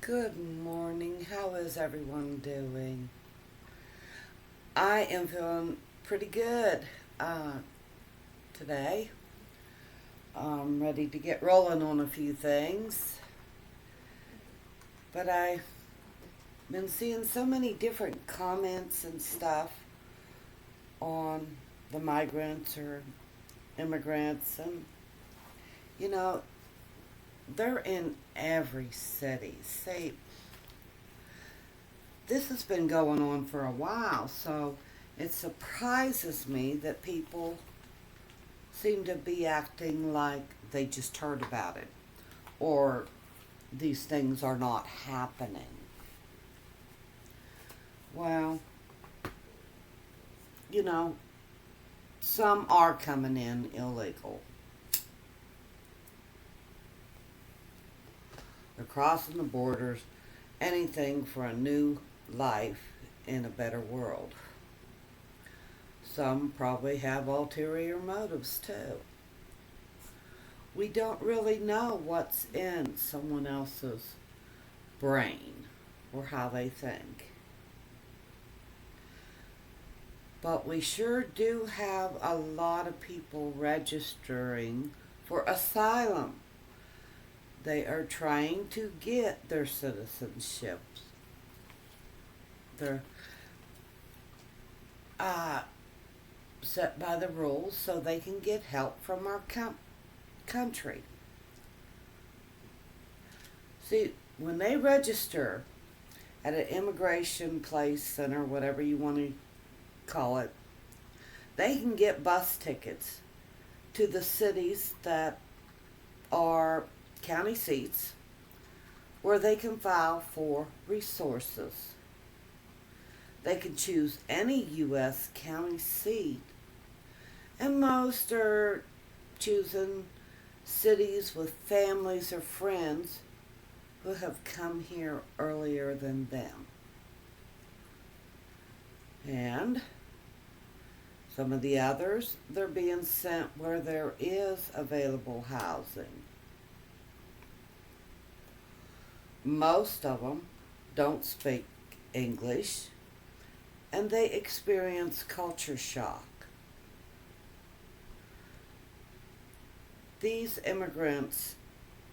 Good morning. How is everyone doing? I am feeling pretty good today. I'm ready to get rolling on a few things. But I've been seeing so many different comments and stuff on the migrants or immigrants. And, you know, they're in every city. See, this has been going on for a while, so it surprises me that people seem to be acting like they just heard about it or these things are not happening. Well, you know, some are coming in illegal. They're crossing the borders, anything for a new life in a better world. Some probably have ulterior motives too. We don't really know what's in someone else's brain or how they think. But we sure do have a lot of people registering for asylum. They are trying to get their citizenships. They're set by the rules so they can get help from our country. See, when they register at an immigration place center, whatever you want to call it, they can get bus tickets to the cities that are county seats where they can file for resources. They can choose any U.S. county seat, and most are choosing cities with families or friends who have come here earlier than them. And some of the others, they're being sent where there is available housing. Most of them don't speak English, and they experience culture shock. These immigrants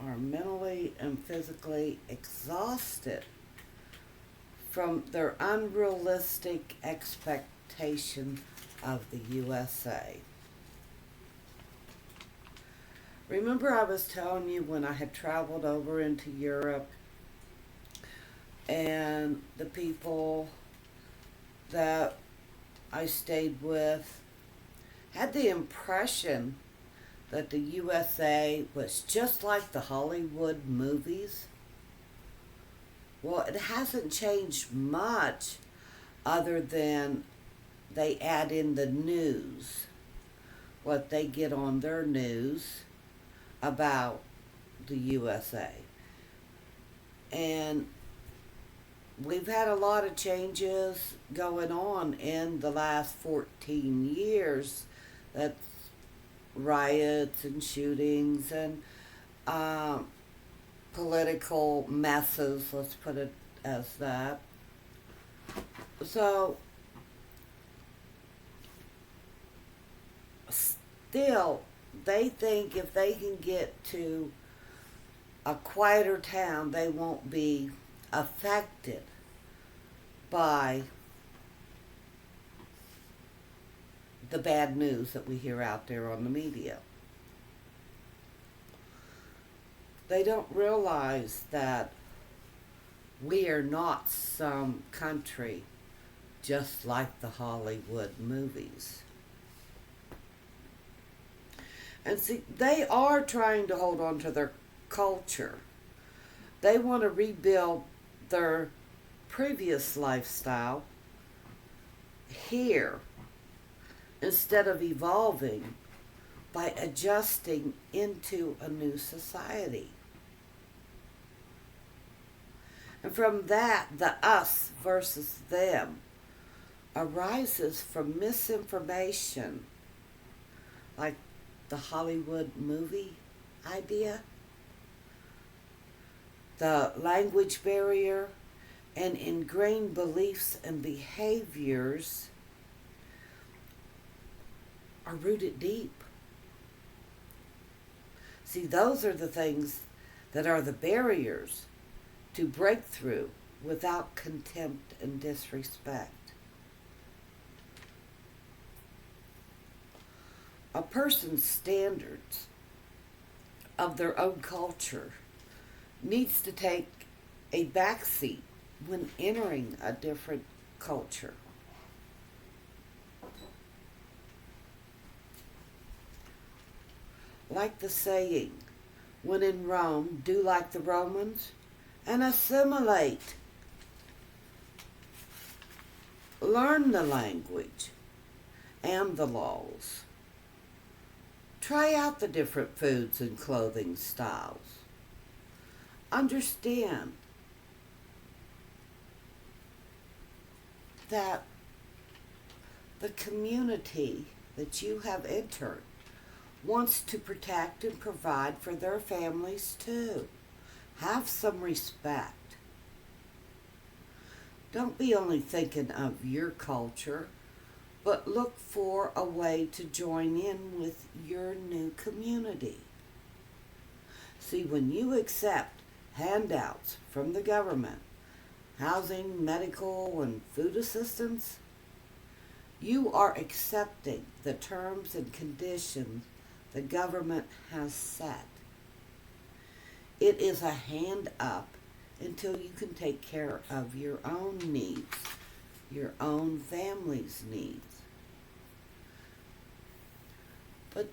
are mentally and physically exhausted from their unrealistic expectation of the USA. Remember, I was telling you when I had traveled over into Europe and the people that I stayed with had the impression that the USA was just like the Hollywood movies. Well, it hasn't changed much other than they add in the news, what they get on their news about the USA. And we've had a lot of changes going on in the last 14 years. That's riots and shootings and political messes, let's put it as that. So, still, they think if they can get to a quieter town, they won't be affected by the bad news that we hear out there on the media. They don't realize that we are not some country just like the Hollywood movies. And see, they are trying to hold on to their culture. They want to rebuild their previous lifestyle here instead of evolving by adjusting into a new society. And from that, the us versus them arises from misinformation, like the Hollywood movie idea. The language barrier and ingrained beliefs and behaviors are rooted deep. See, those are the things that are the barriers to breakthrough without contempt and disrespect. A person's standards of their own culture needs to take a backseat when entering a different culture. Like the saying, when in Rome, do like the Romans and assimilate. Learn the language and the laws. Try out the different foods and clothing styles. Understand that the community that you have entered wants to protect and provide for their families too. Have some respect. Don't be only thinking of your culture, but look for a way to join in with your new community. See, when you accept handouts from the government, housing, medical, and food assistance, you are accepting the terms and conditions the government has set. It is a hand up until you can take care of your own needs, your own family's needs. But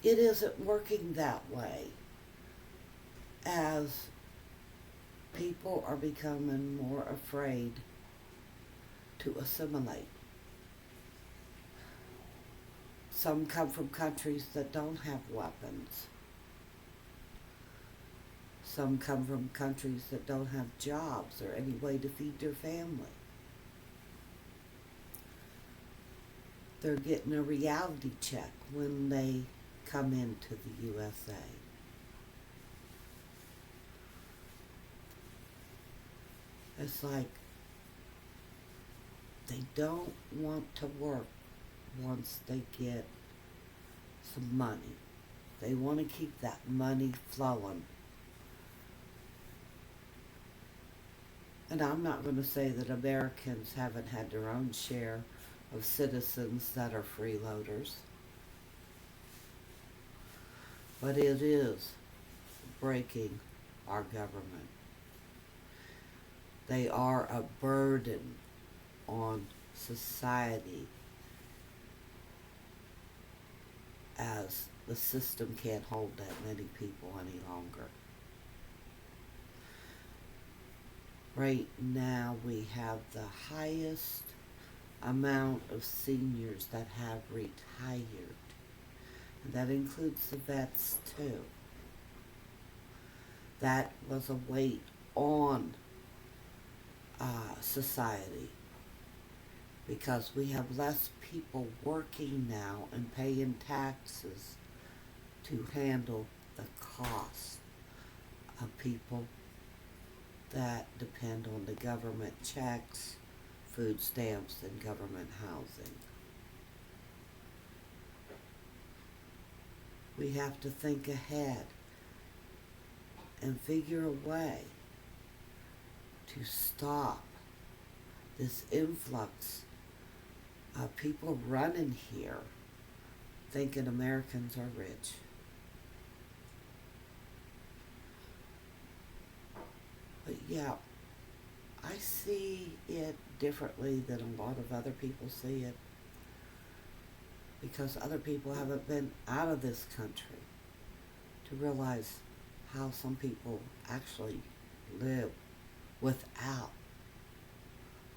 it isn't working that way as people are becoming more afraid to assimilate. Some come from countries that don't have weapons. Some come from countries that don't have jobs or any way to feed their family. They're getting a reality check when they come into the USA. It's like they don't want to work once they get some money. They want to keep that money flowing. And I'm not going to say that Americans haven't had their own share of citizens that are freeloaders. But it is breaking our government. They are a burden on society as the system can't hold that many people any longer. Right now we have the highest amount of seniors that have retired. And that includes the vets too. That was a weight on society because we have less people working now and paying taxes to handle the cost of people that depend on the government checks, food stamps, and government housing. We have to think ahead and figure a way to stop this influx of people running here thinking Americans are rich. But yeah, I see it differently than a lot of other people see it because other people haven't been out of this country to realize how some people actually live without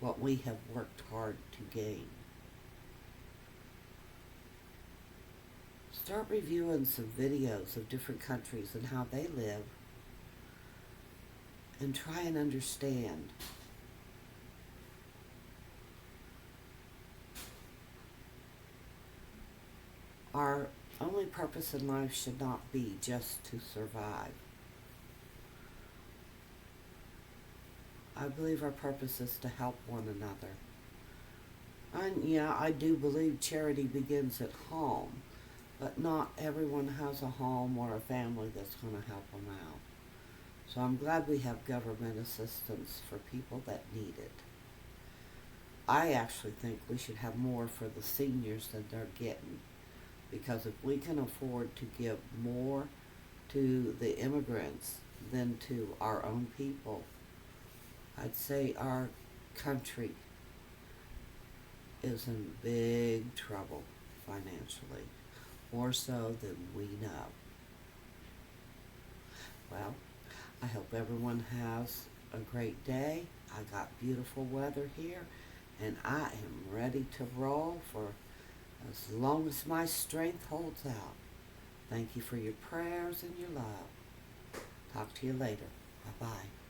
what we have worked hard to gain. Start reviewing some videos of different countries and how they live and try and understand. Our only purpose in life should not be just to survive. I believe our purpose is to help one another. And yeah, I do believe charity begins at home, but not everyone has a home or a family that's going to help them out. So I'm glad we have government assistance for people that need it. I actually think we should have more for the seniors than they're getting, because if we can afford to give more to the immigrants than to our own people, I'd say our country is in big trouble financially, more so than we know. Well, I hope everyone has a great day. I got beautiful weather here, and I am ready to roll for as long as my strength holds out. Thank you for your prayers and your love. Talk to you later. Bye-bye.